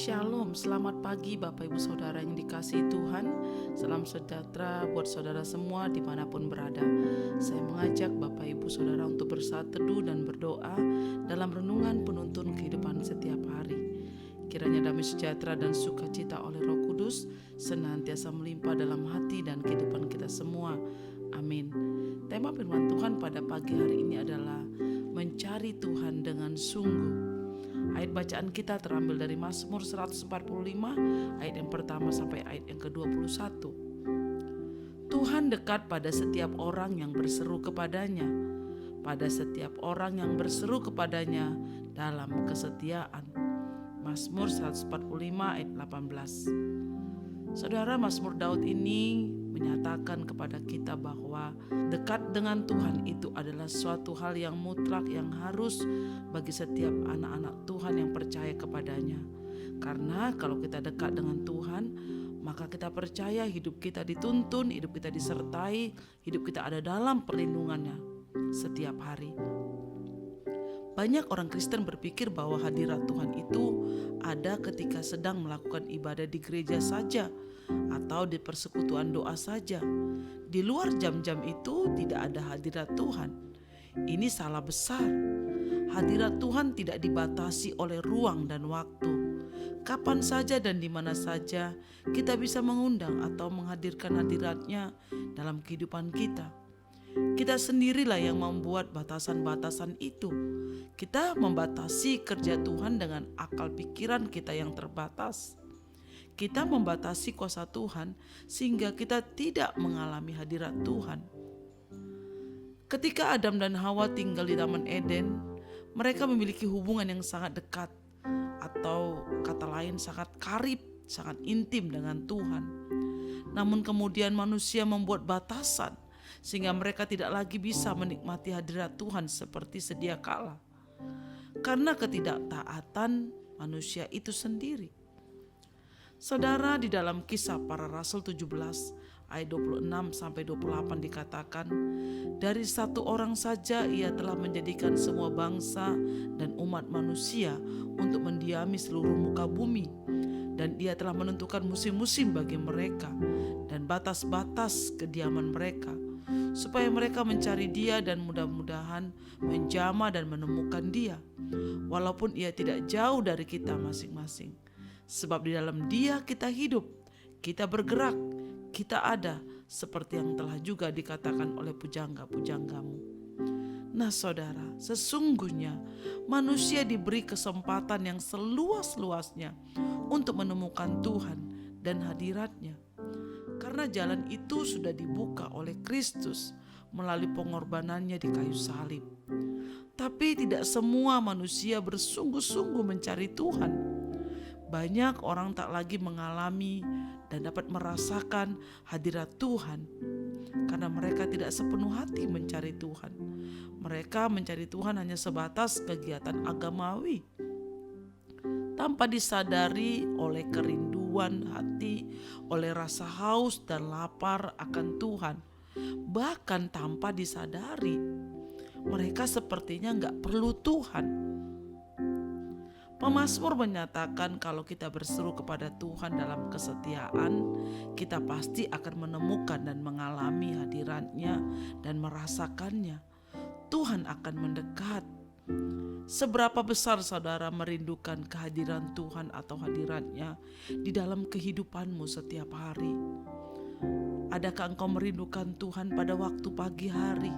Shalom, selamat pagi Bapak Ibu Saudara yang dikasihi Tuhan. Salam sejahtera buat saudara semua dimanapun berada. Saya mengajak Bapak Ibu Saudara untuk bersaat teduh dan berdoa dalam renungan penuntun kehidupan setiap hari. Kiranya damai sejahtera dan sukacita oleh Roh Kudus senantiasa melimpah dalam hati dan kehidupan kita semua. Amin. Tema firman Tuhan pada pagi hari ini adalah mencari Tuhan dengan sungguh. Ayat bacaan kita terambil dari Mazmur 145 ayat yang pertama sampai ayat yang ke-21. Tuhan dekat pada setiap orang yang berseru kepadanya, pada setiap orang yang berseru kepadanya dalam kesetiaan. Mazmur 145 ayat 18. Saudara, Mazmur Daud ini menyatakan kepada kita bahwa dekat dengan Tuhan itu adalah suatu hal yang mutlak yang harus bagi setiap anak-anak Tuhan yang percaya kepadanya. Karena kalau kita dekat dengan Tuhan, maka kita percaya hidup kita dituntun, hidup kita disertai, hidup kita ada dalam perlindungannya setiap hari. Banyak orang Kristen berpikir bahwa hadirat Tuhan itu ada ketika sedang melakukan ibadah di gereja saja atau di persekutuan doa saja. Di luar jam-jam itu tidak ada hadirat Tuhan. Ini salah besar. Hadirat Tuhan tidak dibatasi oleh ruang dan waktu. Kapan saja dan di mana saja kita bisa mengundang atau menghadirkan hadiratnya dalam kehidupan kita. Kita sendirilah yang membuat batasan-batasan itu. Kita membatasi kerja Tuhan dengan akal pikiran kita yang terbatas. Kita membatasi kuasa Tuhan sehingga kita tidak mengalami hadirat Tuhan. Ketika Adam dan Hawa tinggal di Taman Eden, mereka memiliki hubungan yang sangat dekat, atau kata lain sangat karib, sangat intim dengan Tuhan. Namun kemudian manusia membuat batasan sehingga mereka tidak lagi bisa menikmati hadirat Tuhan seperti sedia kala. Karena ketidaktaatan manusia itu sendiri. Saudara, di dalam Kisah Para Rasul 17 ayat 26 sampai 28 dikatakan, dari satu orang saja ia telah menjadikan semua bangsa dan umat manusia untuk mendiami seluruh muka bumi, dan ia telah menentukan musim-musim bagi mereka dan batas-batas kediaman mereka, supaya mereka mencari Dia dan mudah-mudahan menjamah dan menemukan Dia, walaupun ia tidak jauh dari kita masing-masing. Sebab di dalam Dia kita hidup, kita bergerak, kita ada, seperti yang telah juga dikatakan oleh pujangga-pujanggamu. Nah saudara, sesungguhnya manusia diberi kesempatan yang seluas-luasnya untuk menemukan Tuhan dan hadiratnya. Karena jalan itu sudah dibuka oleh Kristus melalui pengorbanannya di kayu salib. Tapi tidak semua manusia bersungguh-sungguh mencari Tuhan. Banyak orang tak lagi mengalami dan dapat merasakan hadirat Tuhan karena mereka tidak sepenuh hati mencari Tuhan. Mereka mencari Tuhan hanya sebatas kegiatan agamawi, tanpa disadari oleh kerinduan hati, oleh rasa haus dan lapar akan Tuhan. Bahkan tanpa disadari, mereka sepertinya gak perlu Tuhan. Pemazmur menyatakan kalau kita berseru kepada Tuhan dalam kesetiaan, kita pasti akan menemukan dan mengalami hadiratnya dan merasakannya. Tuhan akan mendekat. Seberapa besar saudara merindukan kehadiran Tuhan atau hadiratnya di dalam kehidupanmu setiap hari? Adakah engkau merindukan Tuhan pada waktu pagi hari?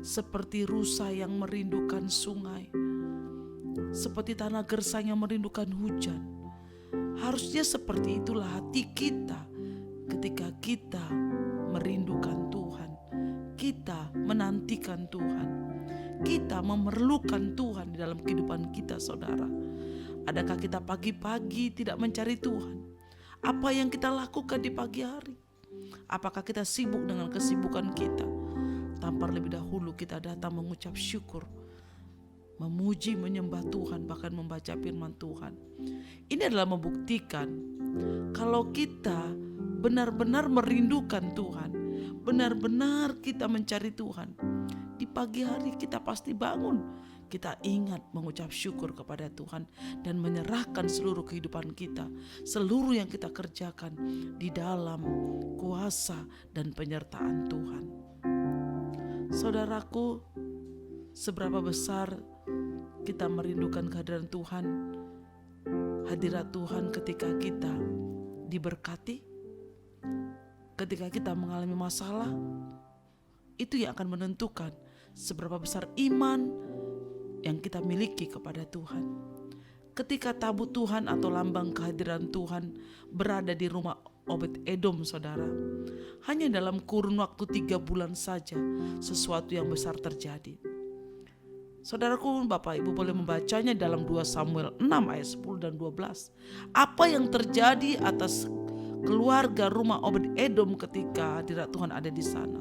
Seperti rusa yang merindukan sungai, seperti tanah gersang yang merindukan hujan. Harusnya seperti itulah hati kita ketika kita merindukan Tuhan. Kita menantikan Tuhan. Kita memerlukan Tuhan di dalam kehidupan kita, saudara. Adakah kita pagi-pagi tidak mencari Tuhan? Apa yang kita lakukan di pagi hari? Apakah kita sibuk dengan kesibukan kita? Tanpa lebih dahulu kita datang mengucap syukur, memuji, menyembah Tuhan, bahkan membaca firman Tuhan. Ini adalah membuktikan kalau kita benar-benar merindukan Tuhan, benar-benar kita mencari Tuhan. Di pagi hari kita pasti bangun kita ingat mengucap syukur kepada Tuhan dan menyerahkan seluruh kehidupan kita, seluruh yang kita kerjakan di dalam kuasa dan penyertaan Tuhan. Saudaraku, seberapa besar kita merindukan kehadiran Tuhan, hadirat Tuhan ketika kita diberkati, ketika kita mengalami masalah, itu yang akan menentukan seberapa besar iman yang kita miliki kepada Tuhan. Ketika tabut Tuhan atau lambang kehadiran Tuhan berada di rumah Obed-Edom, saudara, hanya dalam kurun waktu 3 bulan saja sesuatu yang besar terjadi. Saudaraku, Bapak Ibu boleh membacanya dalam 2 Samuel 6 ayat 10 dan 12. Apa yang terjadi atas keluarga rumah Obed-Edom ketika hadirat Tuhan ada di sana.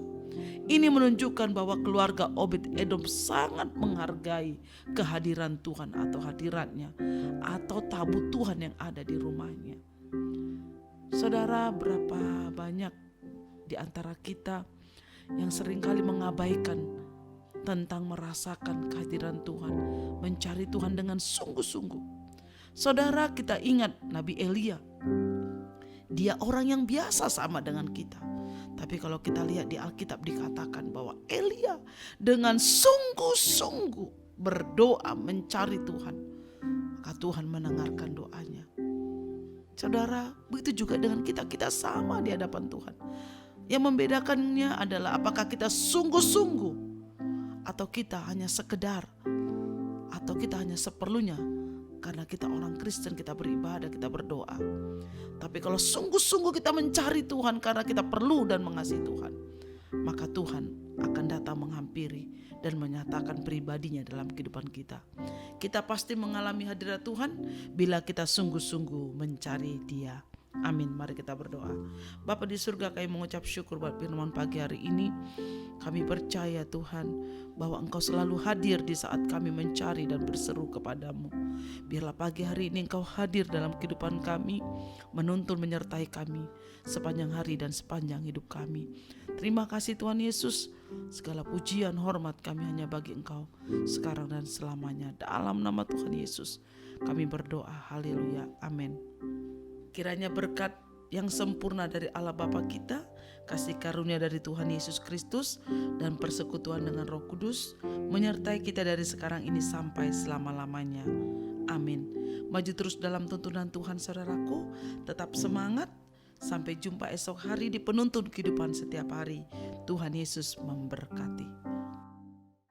Ini menunjukkan bahwa keluarga Obed-Edom sangat menghargai kehadiran Tuhan atau hadiratnya atau tabut Tuhan yang ada di rumahnya. Saudara, berapa banyak di antara kita yang seringkali mengabaikan tentang merasakan kehadiran Tuhan, mencari Tuhan dengan sungguh-sungguh. Saudara, kita ingat Nabi Elia. Dia orang yang biasa sama dengan kita. Tapi kalau kita lihat di Alkitab dikatakan bahwa Elia dengan sungguh-sungguh berdoa mencari Tuhan, maka Tuhan mendengarkan doanya. Saudara, begitu juga dengan kita sama di hadapan Tuhan. Yang membedakannya adalah apakah kita sungguh-sungguh atau kita hanya sekedar, atau kita hanya seperlunya. Karena kita orang Kristen, kita beribadah, kita berdoa. Tapi kalau sungguh-sungguh kita mencari Tuhan karena kita perlu dan mengasihi Tuhan, maka Tuhan akan datang menghampiri dan menyatakan pribadinya dalam kehidupan kita. Kita pasti mengalami hadirat Tuhan bila kita sungguh-sungguh mencari Dia. Amin. Mari kita berdoa. Bapa di surga, kami mengucap syukur buat firman pagi hari ini. Kami percaya Tuhan bahwa Engkau selalu hadir di saat kami mencari dan berseru kepadamu. Biarlah pagi hari ini Engkau hadir dalam kehidupan kami, menuntun menyertai kami sepanjang hari dan sepanjang hidup kami. Terima kasih Tuhan Yesus. Segala pujian hormat kami hanya bagi Engkau sekarang dan selamanya. Dalam nama Tuhan Yesus kami berdoa. Haleluya. Amin. Kiranya berkat yang sempurna dari Allah Bapa kita, kasih karunia dari Tuhan Yesus Kristus, dan persekutuan dengan Roh Kudus menyertai kita dari sekarang ini sampai selama-lamanya. Amin. Maju terus dalam tuntunan Tuhan, saudaraku. Tetap semangat. Sampai jumpa esok hari di penuntun kehidupan setiap hari. Tuhan Yesus memberkati.